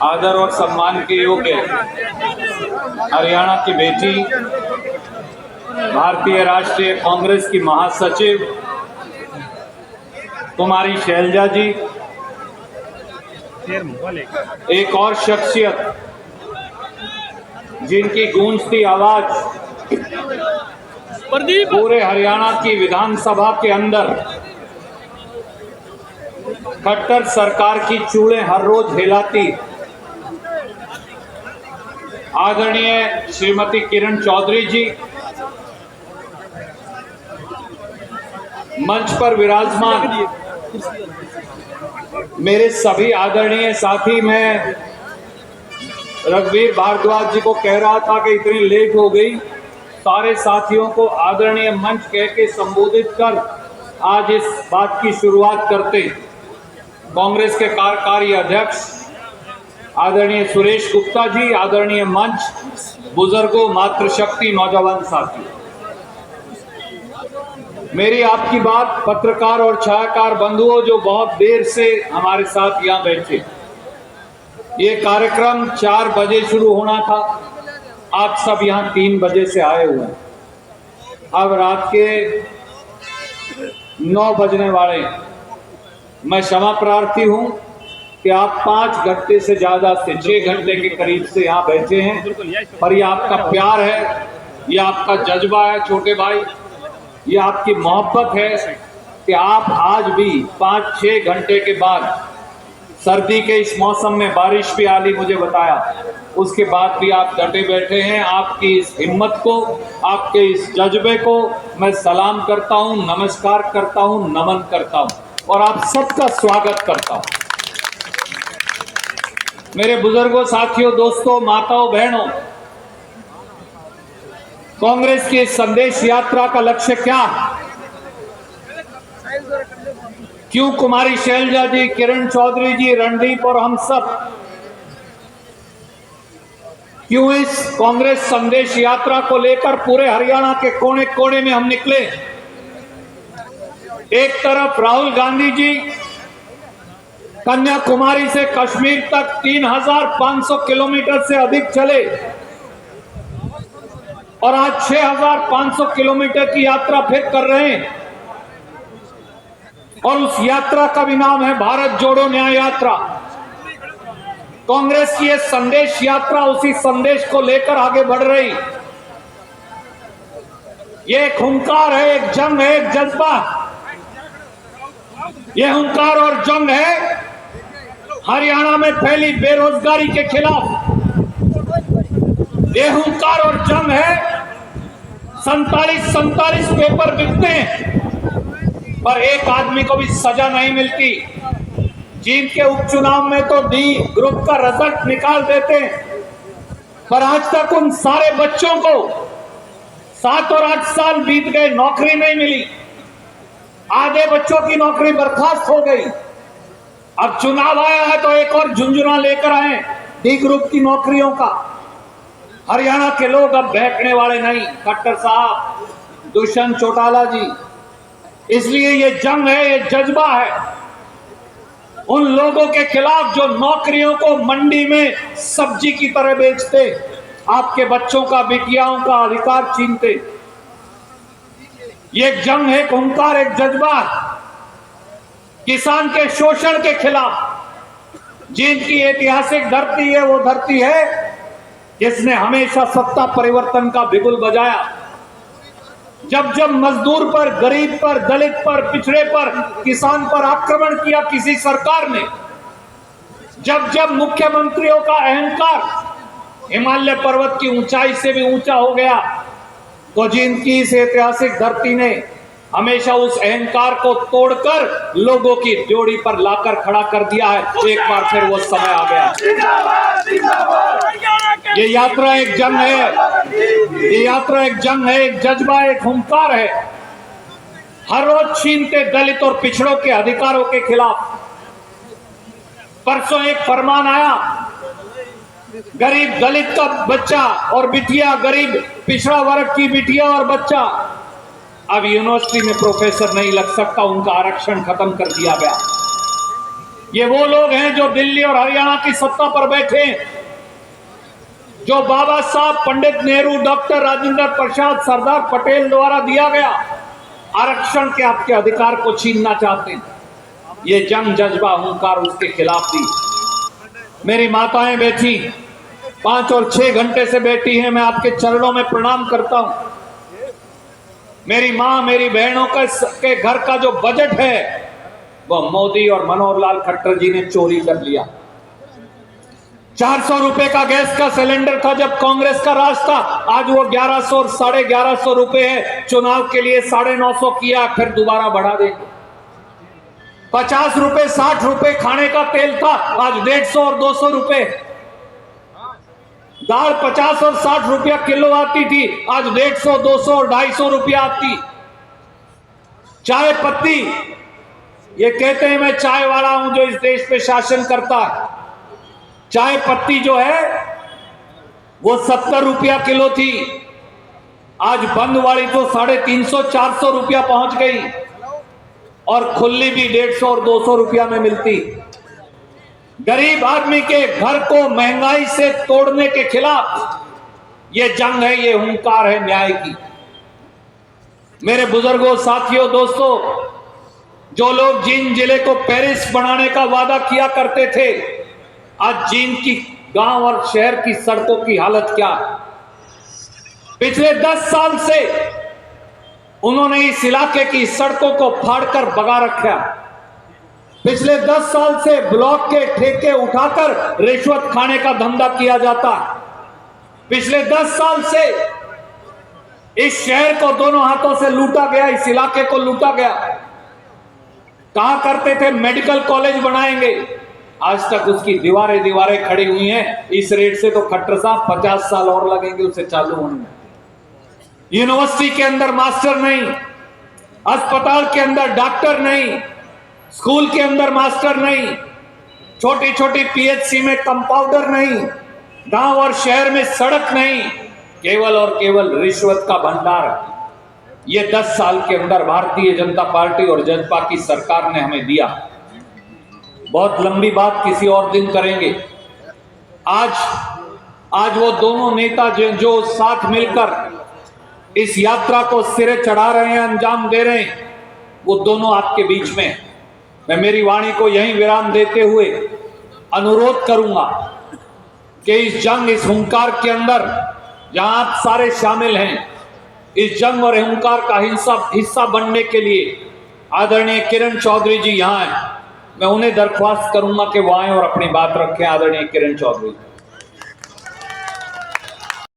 आदर और सम्मान के योग्य हरियाणा की बेटी, भारतीय राष्ट्रीय कांग्रेस की महासचिव कुमारी शैलजा जी, एक और शख्सियत जिनकी गूंजती आवाज पूरे हरियाणा की विधानसभा के अंदर खट्टर सरकार की चूड़ें हर रोज हिलाती, आदरणीय श्रीमती किरण चौधरी जी, मंच पर विराजमान मेरे सभी आदरणीय साथी, मैं रघुवीर भारद्वाज जी को कह रहा था कि इतनी लेट हो गई, सारे साथियों को आदरणीय मंच कह के संबोधित कर आज इस बात की शुरुआत करते। कांग्रेस के कार्यकारी अध्यक्ष आदरणीय सुरेश गुप्ता जी, आदरणीय मंच, बुजुर्गों, मातृशक्ति, नौजवान साथी, मेरी आपकी बात पत्रकार और छायाकार बंधुओं जो बहुत देर से हमारे साथ यहाँ बैठे, ये कार्यक्रम 4 बजे शुरू होना था, आप सब यहाँ 3 बजे से आए हुए हैं। अब रात के 9 बजने वाले हैं। मैं क्षमा प्रार्थी हूँ कि आप 5 घंटे से ज्यादा से 6 घंटे के करीब से यहाँ बैठे हैं, पर ये आपका प्यार है, ये आपका जज्बा है छोटे भाई, ये आपकी मोहब्बत है कि आप आज भी 5-6 घंटे के बाद, सर्दी के इस मौसम में बारिश भी आली मुझे बताया, उसके बाद भी आप डटे बैठे हैं। आपकी इस हिम्मत को, आपके इस जज्बे को मैं सलाम करता हूं, नमस्कार करता हूं, नमन करता हूं और आप सबका स्वागत करता हूं। मेरे बुजुर्गों, साथियों, दोस्तों, माताओं, बहनों, कांग्रेस की संदेश यात्रा का लक्ष्य क्या है? क्यों कुमारी शैलजा जी, किरण चौधरी जी, रणदीप और हम सब क्यों इस कांग्रेस संदेश यात्रा को लेकर पूरे हरियाणा के कोने कोने में हम निकले? एक तरफ राहुल गांधी जी कन्याकुमारी से कश्मीर तक 3500 किलोमीटर से अधिक चले और आज 6500 किलोमीटर की यात्रा फिर कर रहे हैं और उस यात्रा का भी नाम है भारत जोड़ो न्याय यात्रा। कांग्रेस की यह संदेश यात्रा उसी संदेश को लेकर आगे बढ़ रही। ये एक हुंकार है, एक जंग है, एक जज्बा। यह हुंकार और जंग है हरियाणा में फैली बेरोजगारी के खिलाफ। यह हुंकार और जंग है 47 पेपर बिकते हैं पर एक आदमी को भी सजा नहीं मिलती। जींद के उपचुनाव में तो डी ग्रुप का रिजल्ट निकाल देते हैं पर आज तक उन सारे बच्चों को 7 और 8 साल बीत गए, नौकरी नहीं मिली। आधे बच्चों की नौकरी बर्खास्त हो गई। अब चुनाव आया है तो एक और झुंझुना लेकर आए डी ग्रुप की नौकरियों का। हरियाणा के लोग अब बहकने वाले नहीं, खट्टर साहब, दुष्यंत चौटाला जी। इसलिए ये जंग है, ये जज्बा है उन लोगों के खिलाफ जो नौकरियों को मंडी में सब्जी की तरह बेचते, आपके बच्चों का, बेटियाओं का अधिकार छीनते। ये जंग है, एक हुंकार, एक जज्बा किसान के शोषण के खिलाफ। जिनकी ऐतिहासिक धरती है वो धरती है जिसने हमेशा सत्ता परिवर्तन का बिगुल बजाया। जब जब मजदूर पर, गरीब पर, दलित पर, पिछड़े पर, किसान पर आक्रमण किया किसी सरकार ने, जब जब मुख्यमंत्रियों का अहंकार हिमालय पर्वत की ऊंचाई से भी ऊंचा हो गया तो जिनकी इस ऐतिहासिक धरती ने हमेशा उस अहंकार को तोड़कर लोगों की जोड़ी पर लाकर खड़ा कर दिया है। एक बार फिर वो समय आ गया। ये यात्रा एक जंग है, ये यात्रा एक जंग है, एक जज्बा, एक हुंकार है हर रोज छीनते दलित और पिछड़ों के अधिकारों के खिलाफ। परसों एक फरमान आया, गरीब दलित का बच्चा और बिटिया, गरीब पिछड़ा वर्ग की बिटिया और बच्चा अब यूनिवर्सिटी में प्रोफेसर नहीं लग सकता, उनका आरक्षण खत्म कर दिया गया। ये वो लोग हैं जो दिल्ली और हरियाणा की सत्ता पर बैठे हैं, जो बाबा साहब पंडित नेहरू, डॉक्टर राजेंद्र प्रसाद, सरदार पटेल द्वारा दिया गया आरक्षण के आपके अधिकार को छीनना चाहते हैं। ये जंग जज्बा हुंकार उसके खिलाफ थी। मेरी माताएं बैठी 5 और 6 घंटे से बैठी हैं, मैं आपके चरणों में प्रणाम करता हूं। मेरी मां, मेरी बहनों के घर का जो बजट है वो मोदी और मनोहर लाल खट्टर जी ने चोरी कर लिया। 400 रुपए का गैस का सिलेंडर था जब कांग्रेस का राज था, आज वो 1100 और 1150 रुपए है। चुनाव के लिए 950 किया, फिर दोबारा बढ़ा देंगे। 50 रुपए 60 रुपए खाने का तेल था, आज 150 और 200 रुपए। दाल 50 और 60 रुपया किलो आती थी, आज 150, 200 और 250 रुपया आती। चाय पत्ती, ये कहते हैं मैं चाय वाला हूं जो इस देश पे शासन करता है। चाय पत्ती जो है वो 70 रुपया किलो थी, आज बंद वाली तो 350, 400 रुपया पहुंच गई और खुली भी 150 और 200 रुपया में मिलती। गरीब आदमी के घर को महंगाई से तोड़ने के खिलाफ ये जंग है, ये हुंकार है न्याय की। मेरे बुजुर्गों, साथियों, दोस्तों, जो लोग जींद जिले को पेरिस बनाने का वादा किया करते थे, आज जींद की गांव और शहर की सड़कों की हालत क्या है? पिछले 10 साल से उन्होंने इस इलाके की सड़कों को फाड़कर बगा रखा। पिछले 10 साल से ब्लॉक के ठेके उठाकर रिश्वत खाने का धंधा किया जाता। पिछले 10 साल से इस शहर को दोनों हाथों से लूटा गया, इस इलाके को लूटा गया। कहा करते थे मेडिकल कॉलेज बनाएंगे, आज तक उसकी दीवारें खड़ी हुई हैं। इस रेट से तो खट्टर साहब 50 साल और लगेंगे उसे चालू होने में। यूनिवर्सिटी के अंदर मास्टर नहीं, अस्पताल के अंदर डॉक्टर नहीं, स्कूल के अंदर मास्टर नहीं, छोटी छोटी पीएचसी में कंपाउंडर नहीं, गांव और शहर में सड़क नहीं, केवल और केवल रिश्वत का भंडार। ये 10 साल के अंदर भारतीय जनता पार्टी और जजपा की सरकार ने हमें दिया। बहुत लंबी बात किसी और दिन करेंगे। आज वो दोनों नेता जो साथ मिलकर इस यात्रा को सिरे चढ़ा रहे हैं, अंजाम दे रहे हैं, वो दोनों आपके बीच में। मैं मेरी वाणी को यहीं विराम देते हुए अनुरोध करूंगा कि इस जंग, इस हुंकार के अंदर जहां आप सारे शामिल हैं, इस जंग और हुंकार का हिस्सा बनने के लिए आदरणीय किरण चौधरी जी यहां हैं। मैं उन्हें दरख्वास्त करूंगा कि वो आए और अपनी बात रखें। आदरणीय किरण चौधरी।